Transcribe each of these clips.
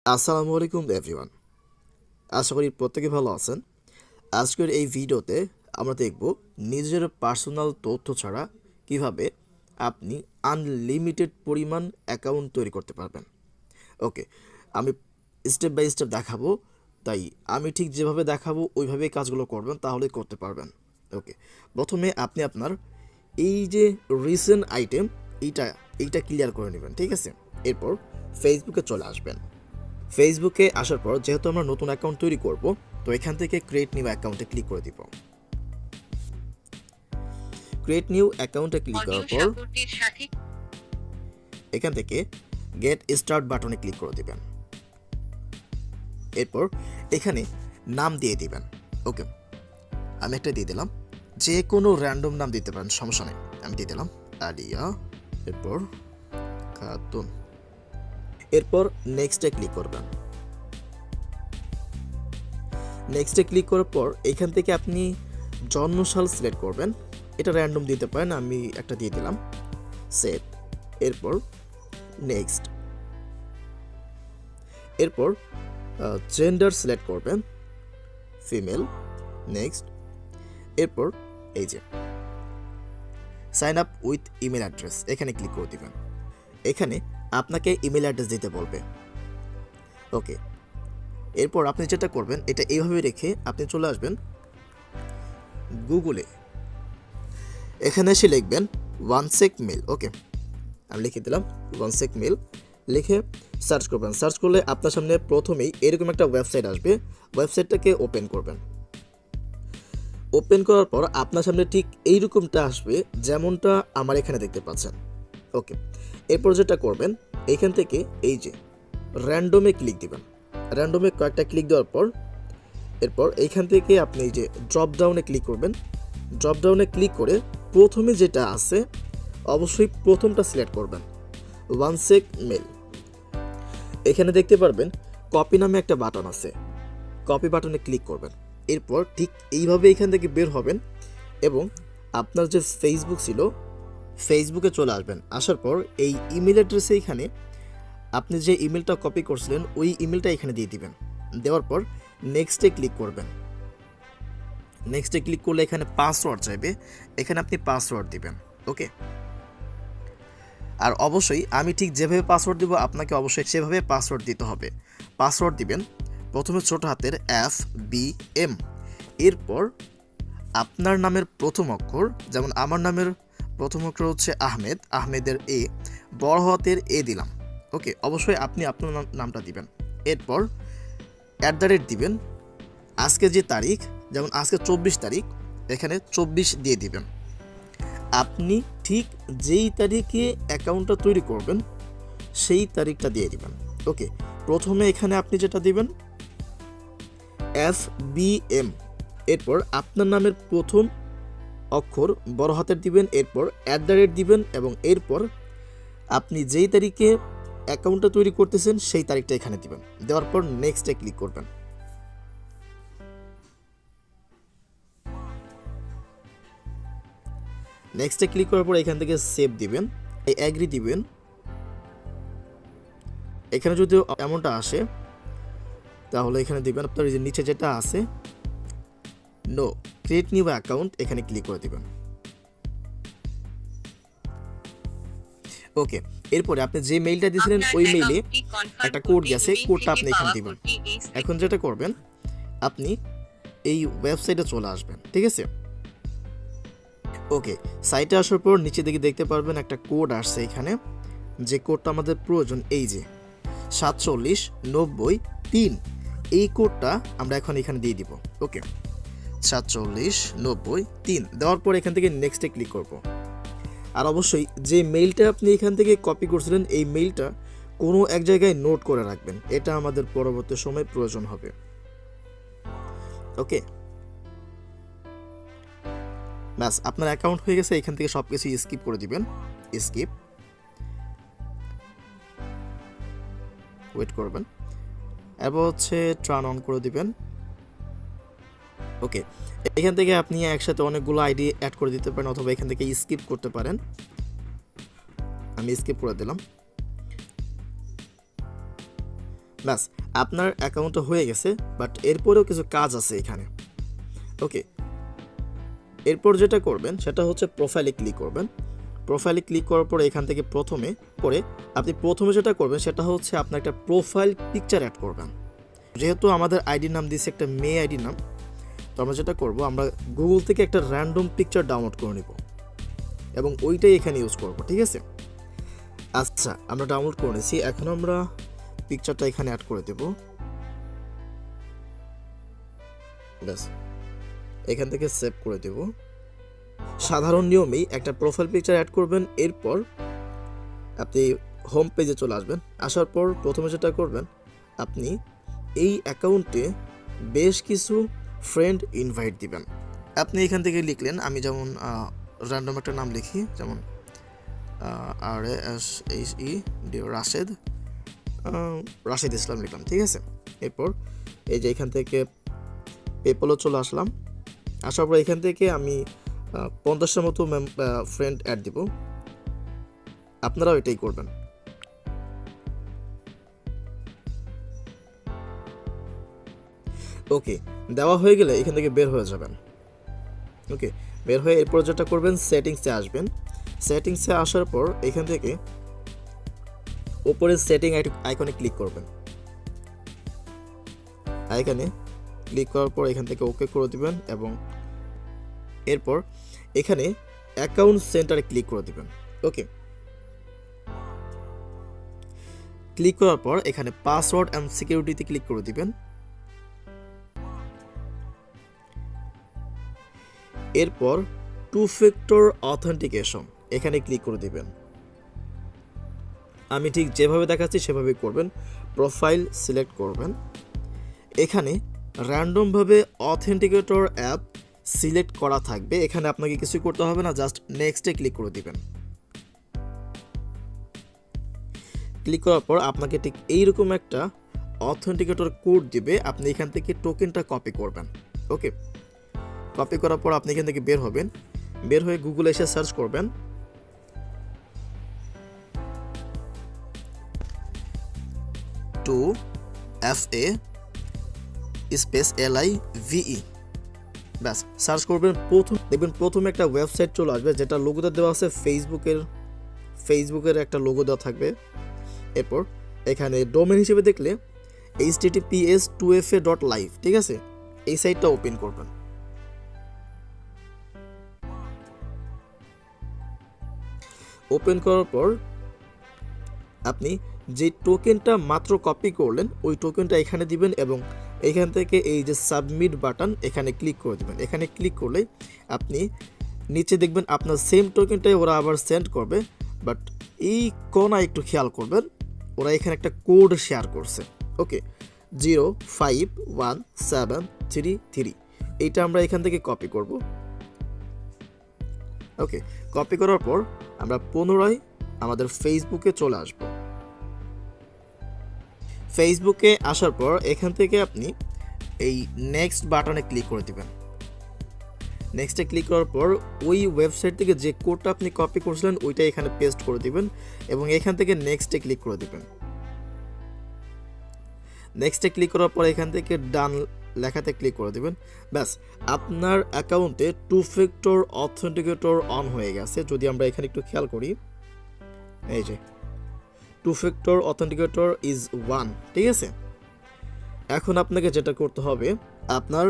আসসালামু আলাইকুম এভরিওয়ান। আশা করি প্রত্যেকে ভালো আছেন। আজকের এই ভিডিওতে আমরা দেখব নিজের পার্সোনাল তথ্য ছাড়া কিভাবে আপনি আনলিমিটেড পরিমাণ অ্যাকাউন্ট তৈরি করতে পারবেন। ওকে, আমি স্টেপ বাই স্টেপ দেখাবো, তাই আমি ঠিক যেভাবে দেখাবো ওইভাবেই কাজগুলো করবেন, তাহলেই করতে পারবেন। ওকে, প্রথমে আপনি আপনার এই যে রিসেন্ট আইটেম এইটা এইটা ক্লিয়ার করে নেবেন, ঠিক আছে? এরপর ফেসবুকে চলে আসবেন। ফেসবুকে আসার পর যেহেতু আমরা নতুন অ্যাকাউন্ট তৈরি করব, তো এখান থেকে ক্রিয়েট নিউ অ্যাকাউন্টে ক্লিক করে দিব। ক্রিয়েট নিউ অ্যাকাউন্টে ক্লিক করার পর এখান থেকে গেট স্টার্ট বাটনে ক্লিক করে দিবেন। এরপর এখানে নাম দিয়ে দিবেন। ওকে, আমি একটা দিয়ে দিলাম, যে কোনো র্যান্ডম নাম দিতে পারেন, সমস্যা নেই। আমি দিয়ে দিলাম আলিয়া, এরপর খাতুন। এরপর নেক্সটে ক্লিক করবেন। নেক্সটে ক্লিক করার পর এখান থেকে আপনি জন্মসাল সিলেক্ট করবেন। এটা র্যান্ডম দিতে পারেন, আমি একটা দিয়ে দিলাম, সেভ। এরপর নেক্সট। এরপর জেন্ডার সিলেক্ট করবেন, ফিমেল। নেক্সট। এরপর এই যে sign up with email address, এখানে ক্লিক করে দিবেন। এখানে আপনাকে ইমেল অ্যাড্রেস দিতে বলবে। ওকে, এরপর আপনি যেটা করবেন, এটা এইভাবে রেখে আপনি চলে আসবেন গুগলে। এখানে এসে লিখবেন ওয়ানসেক মেল। ওকে, আমি লিখে দিলাম ওয়ানসেক মেল, লিখে সার্চ করবেন। সার্চ করলে আপনার সামনে প্রথমেই এরকম একটা ওয়েবসাইট আসবে। ওয়েবসাইটটাকে ওপেন করবেন। ওপেন করার পর আপনার সামনে ঠিক এইরকমটা আসবে, যেমনটা আমার এখানে দেখতে পাচ্ছেন। ওকে, এরপর যেটা করবেন, এইখান থেকে এই যে র্যান্ডমে ক্লিক দিবেন। র্যান্ডমে কয়েকটা ক্লিক দেওয়ার পর এরপর এইখান থেকে আপনি এই যে ড্রপ ডাউনে ক্লিক করবেন। ড্রপ ডাউনে ক্লিক করে প্রথমে যেটা আছে অবশ্যই প্রথমটা সিলেক্ট করবেন, ওয়ানসেক মেল। এখানে দেখতে পারবেন কপি নামে একটা বাটন আছে, কপি বাটনে ক্লিক করবেন। এরপর ঠিক এইভাবে এখান থেকে বের হবেন এবং আপনার যে ফেসবুক ছিল, ফেসবুকে চলে আসবেন। আসার পর এই ইমেল অ্যাড্রেসে এখানে আপনি যে ইমেলটা কপি করছিলেন ওই ইমেলটা এখানে দিয়ে দিবেন। দেওয়ার পর নেক্সটে ক্লিক করবেন। নেক্সটে ক্লিক করলে এখানে পাসওয়ার্ড চাইবে, এখানে আপনি পাসওয়ার্ড দিবেন। ওকে, আর অবশ্যই আমি ঠিক যেভাবে পাসওয়ার্ড দিব আপনাকে অবশ্যই সেভাবে পাসওয়ার্ড দিতে হবে। পাসওয়ার্ড দিবেন প্রথমে ছোট হাতের FBM, এরপর আপনার নামের প্রথম অক্ষর, যেমন আমার নামের প্রথম অক্ষর হচ্ছে আহমেদ, আহমেদের A, বড় হাতের A দিলাম। ওকে, অবশ্যই আপনি আপনার নামটা দিবেন। এরপর @ দিবেন। আজকে যে তারিখ, যেমন আজকে 24 তারিখ, এখানে 24 দিয়ে দিবেন। আপনি ঠিক যেই তারিখে অ্যাকাউন্টটা তৈরি করবেন সেই তারিখটা দিয়ে দিবেন। ওকে, প্রথমে এখানে আপনি যেটা দিবেন FBM, এরপর আপনার নামের প্রথম অক্ষর বড় হাতের দিবেন, এরপর @ দিবেন এবং এরপর আপনি যেই তারিখে অ্যাকাউন্টটা তৈরি করতেছেন সেই তারিখটা এখানে দিবেন। দেওয়ার পর নেক্সটে ক্লিক করবেন। নেক্সটে ক্লিক করার পর এখান থেকে সেভ দিবেন, এই অ্যাগ্রি দিবেন। এখানে যদি এমনটা আসে তাহলে এখানে দিবেন আপনার এই যে নিচে যেটা আছে নো, ক্রিয়েট নিউ অ্যাকাউন্ট, এখানে ক্লিক করে দিবেন। ওকে, এরপরে আপনি যে মেইলটা দিয়েছিলেন ওই মেইলে একটা কোড গেছে, কোডটা আপনি এখানে দিবেন। এখন যেটা করবেন, আপনি এই ওয়েবসাইটে চলে আসবেন, ঠিক আছে? ওকে, সাইটে আসার পর নিচে দিকে দেখতে পারবেন একটা কোড আসছে এখানে, যে কোডটা আমাদের প্রয়োজন, এই যে 4790-3, এই কোডটা আমরা এখন এখানে দিয়ে দিব। ওকে, 4790-3 দেওয়ার পর এখান থেকে নেক্সটে ক্লিক করব। আর অবশ্যই যে মেইলটা আপনি এখান থেকে কপি করছিলেন এই মেইলটা কোনো এক জায়গায় নোট করে রাখবেন, এটা আমাদের পরবর্তী সময় প্রয়োজন হবে। ওকে, ব্যাস আপনার অ্যাকাউন্ট হয়ে গেছে। এখান থেকে সব কিছু স্কিপ করে দিবেন, স্কিপ, ওয়েট করবেন, এরপর হচ্ছে টার্ন অন করে দিবেন। ওকে, এখান থেকে আপনি একসাথে অনেকগুলো আইডি অ্যাড করে দিতে পারেন, অথবা এখান থেকে স্কিপ করতে পারেন। আমি স্কিপ করে দিলাম। ব্যাস, আপনার অ্যাকাউন্টটা হয়ে গেছে, বাট এরপরেও কিছু কাজ আছে এখানে। ওকে, এরপর যেটা করবেন সেটা হচ্ছে প্রোফাইলে ক্লিক করবেন। প্রোফাইলে ক্লিক করার পরে এখান থেকে আপনি প্রথমে যেটা করবেন সেটা হচ্ছে আপনার একটা প্রোফাইল পিকচার অ্যাড করবেন। যেহেতু আমাদের আইডির নাম দিয়েছে একটা মেয়ে আইডির নাম, তো আমরা যেটা করব, আমরা গুগল থেকে একটা র্যান্ডম পিকচার ডাউনলোড করে নিব এবং ওইটাই এখানে ইউজ করব, ঠিক আছে? আচ্ছা, আমরা ডাউনলোড করে নিয়েছি, এখন আমরা পিকচারটা এখানে অ্যাড করে দেব। ব্যাস, এখান থেকে সেভ করে দেব। সাধারণ নিয়মেই একটা প্রোফাইল পিকচার অ্যাড করবেন, এরপর আপনি হোম পেজে চলে আসবেন। আসার পর প্রথমে যেটা করবেন, আপনি এই অ্যাকাউন্টে বেশ কিছু ফ্রেন্ড ইনভাইট দিবেন। আপনি এখান থেকে লিখলেন, আমি যেমন র্যান্ডম একটা নাম লিখি, যেমন RASHED রাশেদ ইসলাম লিখলাম, ঠিক আছে? এরপর এই যে এখান থেকে পেপলে চলে আসলাম। আসার পর এখান থেকে আমি 50টার মতো ফ্রেন্ড অ্যাড দিব। আপনারাও এটাই করবেন। ওকে, দেওয়া হয়ে গেলে এখান থেকে বের হয়ে যাবেন। ওকে, বের হয়ে এরপর যেটা করবেন, সেটিংসে আসবেন। সেটিংসে আসার পর এখান থেকে উপরে সেটিং আইকনে ক্লিক করবেন। আইকনে ক্লিক করার পর এখান থেকে ওকে করে দিবেন এবং এরপর এখানে অ্যাকাউন্ট সেন্টারে ক্লিক করে দিবেন। ওকে, ক্লিক করার পর এখানে পাসওয়ার্ড এন্ড সিকিউরিটিতে ক্লিক করে দিবেন। এরপর টু ফ্যাক্টর অথেন্টিকেশন এখানে ক্লিক করে দিবেন। আমি ঠিক যেভাবে দেখাচ্ছি সেভাবে করবেন। প্রোফাইল সিলেক্ট করবেন, এখানে র্যান্ডমভাবে অথেন্টিকেটর অ্যাপ সিলেক্ট করা থাকবে। এখানে আপনাকে কিছু করতে হবে না, জাস্ট নেক্সটে ক্লিক করে দিবেন। ক্লিক করার পর আপনাকে ঠিক এইরকম একটা অথেন্টিকেটর কোড দিবে, আপনি এখান থেকে টোকেনটা কপি করবেন। ওকে, কপি করার পর আপনি এখান থেকে বের হবেন। বের হয়ে গুগলে এসে সার্চ করবেন 2FA স্পেস LIVE। ব্যাস, সার্চ করবেন, প্রথমে একটা ওয়েবসাইট চলে আসবে যেটা লোগোতে দেওয়া আছে ফেসবুকের একটা লোগো দেওয়া থাকবে। এরপর এখানে ডোমেন হিসেবে দেখলে https://2fa.live, ঠিক আছে? এই সাইটটা ওপেন করবেন। ওপেন করার পর আপনি যে টোকেনটা মাত্র কপি করলেন ওই টোকেনটা এখানে দিবেন এবং এখান থেকে এই যে সাবমিট বাটন এখানে ক্লিক করে দিবেন। এখানে ক্লিক করলে আপনি নিচে দেখবেন আপনার সেম টোকেনটাই ওরা আবার সেন্ড করবে, বাট এই কোণায় একটু খেয়াল করবেন, ওরা এখানে একটা কোড শেয়ার করছে। ওকে, 0517333, এইটা আমরা এখান থেকে কপি করব। ওকে, কপি করার পর আমরা পুনরায় আমাদের ফেসবুকে চলে আসব। ফেসবুকে আসার পর এখান থেকে আপনি এই নেক্সট বাটনে ক্লিক করে দিবেন। নেক্সটে ক্লিক করার পর ওই ওয়েবসাইট থেকে যে কোডটা আপনি কপি করছিলেন ওইটা এখানে পেস্ট করে দিবেন এবং এখান থেকে নেক্সটে ক্লিক করে দিবেন। নেক্সটে ক্লিক করার পর এখান থেকে ডান লেখাতে ক্লিক করে দিবেন। ব্যাস, আপনার অ্যাকাউন্টে টু ফ্যাক্টর অথেন্টিকেটর অন হয়ে গেছে। যদি আমরা এখানে একটু খেয়াল করি, এই যে টু ফ্যাক্টর অথেন্টিকেটর ইজ 1, ঠিক আছে? এখন আপনাকে যেটা করতে হবে, আপনার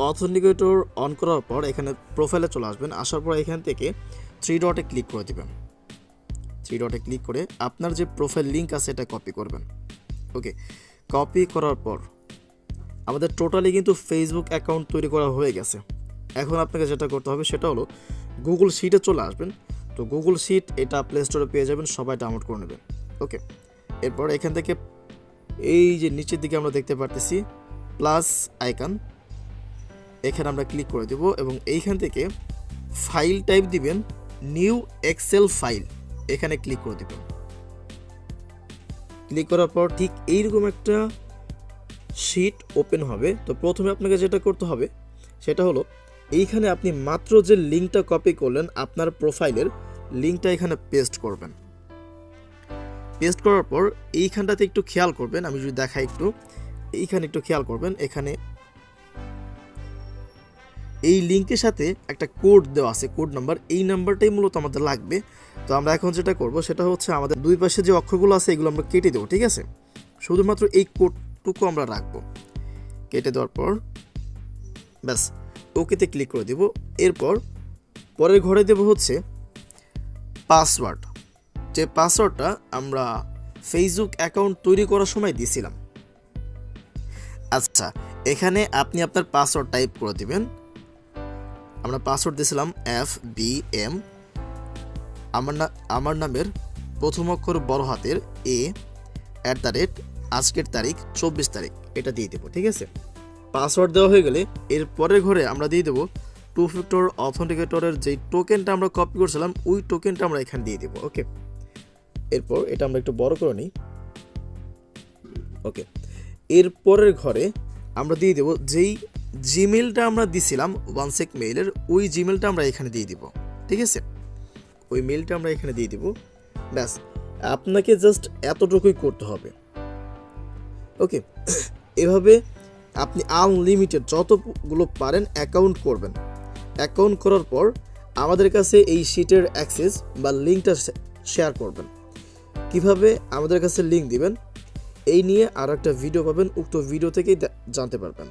অথেন্টিকেটর অন করার পর এখানে প্রোফাইলে চলে আসবেন। আসার পর এখান থেকে 3 ডটে ক্লিক করে দিবেন। 3 ডটে ক্লিক করে আপনার যে প্রোফাইল লিঙ্ক আছে এটা কপি করবেন। ওকে, কপি করার পর আমাদের টোটালি কিন্তু ফেসবুক অ্যাকাউন্ট তৈরি করা হয়ে গেছে। এখন আপনাকে যেটা করতে হবে সেটা হলো গুগল শিটে চলে আসবেন। তো গুগল শিট এটা প্লে স্টোরে পেয়ে যাবেন, সবাই ডাউনলোড করে নেবেন। ওকে, এরপর এখান থেকে এই যে নিচের দিকে আমরা দেখতে পারতেছি প্লাস আইকন, এখানে আমরা ক্লিক করে দেব এবং এইখান থেকে ফাইল টাইপ দিবেন নিউ এক্সেল ফাইল, এখানে ক্লিক করে দিবেন। ক্লিক করার পর ঠিক এইরকম একটা শিট ওপেন হবে। তো প্রথমে আপনাকে যেটা করতে হবে সেটা হলো এইখানে আপনি মাত্র যে লিঙ্কটা কপি করলেন আপনার প্রোফাইলের লিঙ্কটা এখানে পেস্ট করবেন। পেস্ট করার পর এইখানটাতে একটু খেয়াল করবেন, আমি যদি দেখাই একটু, এইখানে একটু খেয়াল করবেন, এখানে এই লিঙ্কের সাথে একটা কোড দেওয়া আছে, কোড নাম্বার, এই নাম্বারটাই মূলত আমাদের লাগবে। তো আমরা এখন যেটা করব সেটা হচ্ছে আমাদের দুই পাশে যে অক্ষরগুলো আছে এগুলো আমরা কেটে দেবো, ঠিক আছে? শুধুমাত্র এই কোডটুকু আমরা রাখবো। কেটে দেওয়ার পর ব্যাস ওকেতে ক্লিক করে দেব। এরপর পরের ঘরে দেব হচ্ছে পাসওয়ার্ড, যে পাসওয়ার্ডটা আমরা ফেসবুক অ্যাকাউন্ট তৈরি করার সময় দিয়েছিলাম। আচ্ছা, এখানে আপনি আপনার পাসওয়ার্ড টাইপ করে দিবেন। আমরা পাসওয়ার্ড দিয়েছিলাম FBM, আমার নামের প্রথম অক্ষর বড় হাতের A @ আজকের তারিখ 24 তারিখ, এটা দিয়ে দেবো, ঠিক আছে? পাসওয়ার্ড দেওয়া হয়ে গেলে এর পরের ঘরে আমরা দিয়ে দেবো 2 ফ্যাক্টর অথেন্টিকেটরের যেই টোকেনটা আমরা কপি করেছিলাম ওই টোকেনটা আমরা এখানে দিয়ে দেবো, ওকে? এরপর এটা আমরা একটু বড় করে নিই, ওকে? এর পরের ঘরে আমরা দিয়ে দেবো যেই জিমেলটা আমরা দিছিলাম ওয়ানসেক মেইলের, ওই জিমেলটা আমরা এখানে দিয়ে দিব, ঠিক আছে? ওই মেইলটা আমরা এখানে দিয়ে দিব। ব্যাস, আপনাকে জাস্ট এতটুকুই করতে হবে, ওকে? এভাবে আপনি আনলিমিটেড যতগুলো পারেন অ্যাকাউন্ট করবেন। অ্যাকাউন্ট করার পর আমাদের কাছে এই শিটের অ্যাক্সেস বা লিঙ্কটা শেয়ার করবেন। কিভাবে আমাদের কাছে লিঙ্ক দিবেন এই নিয়ে আর একটা ভিডিও পাবেন, উক্ত ভিডিও থেকেই জানতে পারবেন।